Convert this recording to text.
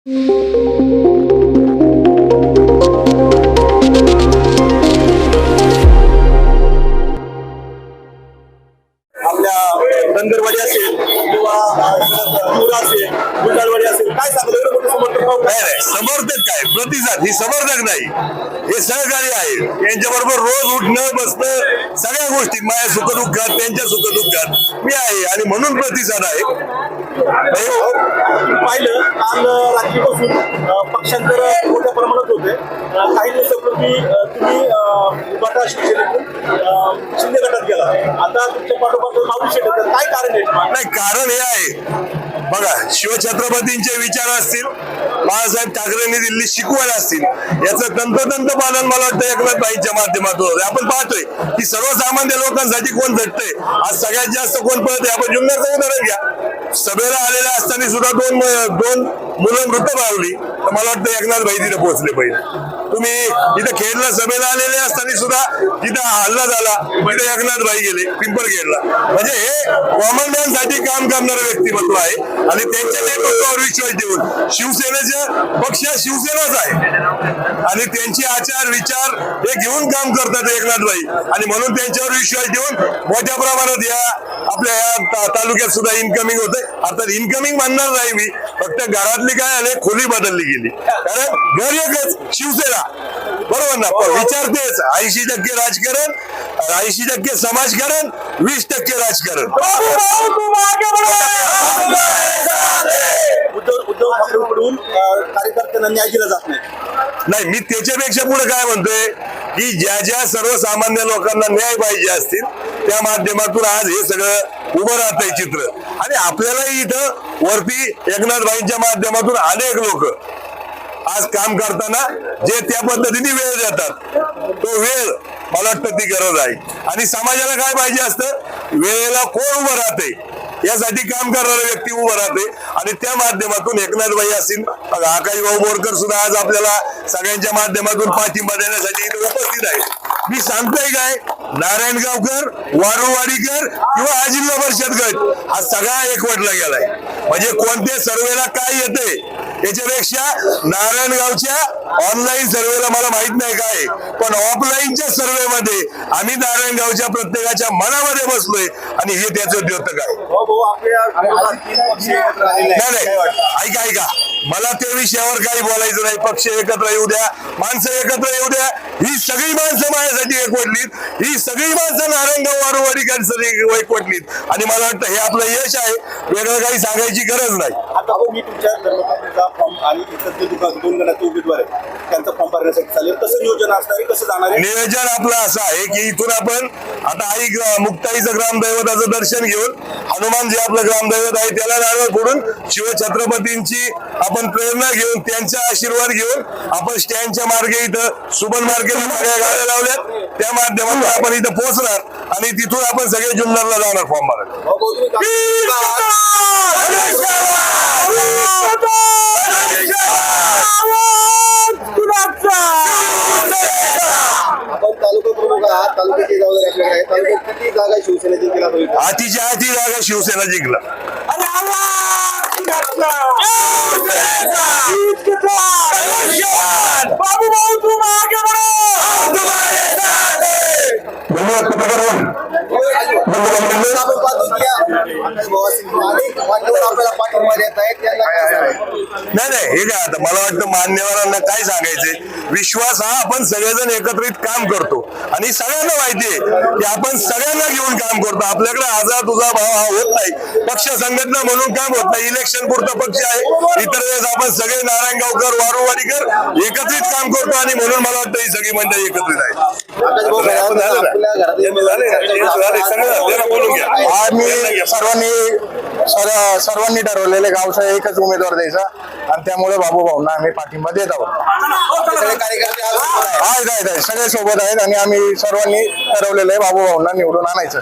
आपल्या धनगरवाडी असेल किंवा असेल गुंडाळवाडी असेल, काय सांगतो समर्थक? नाही समर्थक काय, प्रतिसाद ही समर्थक नाही, हे सहकारी आहे. यांच्याबरोबर रोज उठणं बसणं सगळ्या गोष्टी, माझ्या सुखदुःखात त्यांच्या सुखदुःखात मी आहे आणि म्हणून प्रतिसाद आहे. पाहिलं काल रात्रीपासून पक्षांतर मोठ्या प्रमाणात होते. काही दिवसापूर्वी तुम्ही उभाटा शिवसेनेतून शिंदे गटात गेला, आता तुमच्या पाठोपाठ मावशी शेतात, काय कारण आहे? नाही, कारण हे आहे बघा, शिवछत्रपतींचे विचार असतील, बाळासाहेब ठाकरेंनी दिल्ली शिकवण असतील, याचं तंतोतंत पालन मला वाटतं एकनाथभाईंच्या माध्यमातून आपण पाहतोय की सर्वसामान्य लोकांसाठी कोण झटतंय. आज सगळ्यात जास्त कोण पळतंय, आपण जुन्नरचं उदाहरण घ्या. सभेला आलेल्या असताना सुद्धा दोन मुलं मृत पावली, तर मला वाटतं एकनाथभाई तिथे पोहोचले पाहिजे. तुम्ही इथं खेडला सभेला आलेले असताना सुद्धा जिथं हल्ला झाला तिथे एकनाथभाई गेले पिंपळखेडला. म्हणजे हे कॉमन मॅन साठी काम करणारं व्यक्तिमत्व आहे आणि त्यांच्या नेतृत्वावर विश्वास ठेवून शिवसेनेचा पक्ष शिवसेनाच आहे आणि त्यांचे आचार विचार हे घेऊन काम करतात एकनाथभाई आणि म्हणून त्यांच्यावर विश्वास ठेवून मोठ्या प्रमाणात या आपल्या या तालुक्यात सुद्धा इन्कमिंग होते. अर्थात इन्कमिंग म्हणणार नाही मी, फक्त घरातली काय आले खोली बदलली गेली, कारण घर एकच शिवसेना, बरोबर ना. विचार तेच, 80% राजकारण, 80% समाजकारण, 20% राजकारण. उद्धव ठाकरेंकडून कार्यकर्त्यांना न्याय दिला जात नाही. मी त्याच्यापेक्षा पुढे काय म्हणतोय की ज्या सर्वसामान्य लोकांना न्याय पाहिजे असतील त्या माध्यमातून आज हे सगळं उभं राहतंय चित्र. आणि आपल्यालाही इथं वरती एकनाथभाईंच्या माध्यमातून अनेक लोक आज काम करताना जे त्या पद्धतीने वेळ देतात, तो वेळ मला वाटतं ती गरज आहे. आणि समाजाला काय पाहिजे असतं, वेळेला कोण उभं राहते यासाठी काम करणारे व्यक्ती उभं राहते आणि त्या माध्यमातून एकनाथभाई असतील, आकाशभाऊ बोरकर सुद्धा आज आपल्याला सगळ्यांच्या माध्यमातून पाठिंबा देण्यासाठी इथे उपस्थित आहे. मी सांगतोय काय, नारायणगावकर, वारुवाडीकर किंवा जिल्हा परिषद गट हा सगळा एकवटला गेलाय. म्हणजे कोणत्या सर्वेला काय येते याच्यापेक्षा नारायणगावच्या ऑनलाईन सर्वेला मला माहित नाही काय, पण ऑफलाईनच्या सर्वे मध्ये आम्ही नारायणगावच्या प्रत्येकाच्या मनामध्ये बसलोय आणि हे त्याचं द्योतक आहे. नाही, ऐका, मला त्या विषयावर काही बोलायचं नाही. पक्ष एकत्र येऊ द्या, माणसं एकत्र येऊ द्या. ही सगळी माणसं माझ्यासाठी एकवटलीत, ही सगळी माणसं नारायणगाव वारुवाडीकरांसाठी एकवटलीत आणि मला वाटतं हे आपलं यश आहे. वेगळं काही सांगायची गरज नाही. आता मी तुमच्या धर्मपत्नीचा फॉर्म आणि दोन गणाचे उमेदवार आहेत त्यांचा फॉर्म भरण्यासाठी चालेल, कसं नियोजन असणार आहे, कसं जाणार आहे? नियोजन आपलं असं आहे की इथून आपण आता आई मुक्ताईचं ग्रामदैवताचं दर्शन घेऊन हनुमान जे आपलं ग्रामदैवत आहे त्याला नारळ फोडून शिवछत्रपतींची आपण प्रेरणा घेऊन त्यांचा आशीर्वाद घेऊन आपण स्टँडच्या मार्गे इथं सुबन मार्केटला सगळ्या गाड्या लावल्यात, त्या माध्यमातून आपण इथं पोहोचणार आणि तिथून आपण सगळे जुन्नरला जाणार फॉर्म भरायला. आपण तालुका प्रमुख आहात, तालुक्याची जबाबदारी आपल्याकडे आहे. तालुक्यात किती जागा शिवसेना जिंकला पाहिजे? हातीच्या हाती जागा शिवसेना जिंकला. नाही, हे काय आता मला वाटतं मान्यवरांना काय सांगायचंय, विश्वास हा आपण सगळेजण एकत्रित काम करतो आणि सगळ्यांना माहितीये की आपण सगळ्यांना घेऊन काम करतो. आपल्याकडे आजा तुझा भाव हा होत नाही, पक्ष संघटना म्हणून काम होत नाही. इलेक्शन पुरता पक्ष आहे, इतर वेळेस आपण सगळे नारायणगावकर वारुवाडीकर एकत्रित काम करतो आणि म्हणून मला वाटतं ही सगळी मंडळी एकत्रित आहे. सर्वांनी ठरवलेले गावचा एकच उमेदवार द्यायचा आणि त्यामुळे बाबू भाऊंना आम्ही पाठिंबा देत आहोत. सगळे कार्यकर्ते सगळे सोबत आहेत आणि आम्ही सर्वांनी ठरवलेलं आहे बाबू भाऊंना निवडून आणायचं.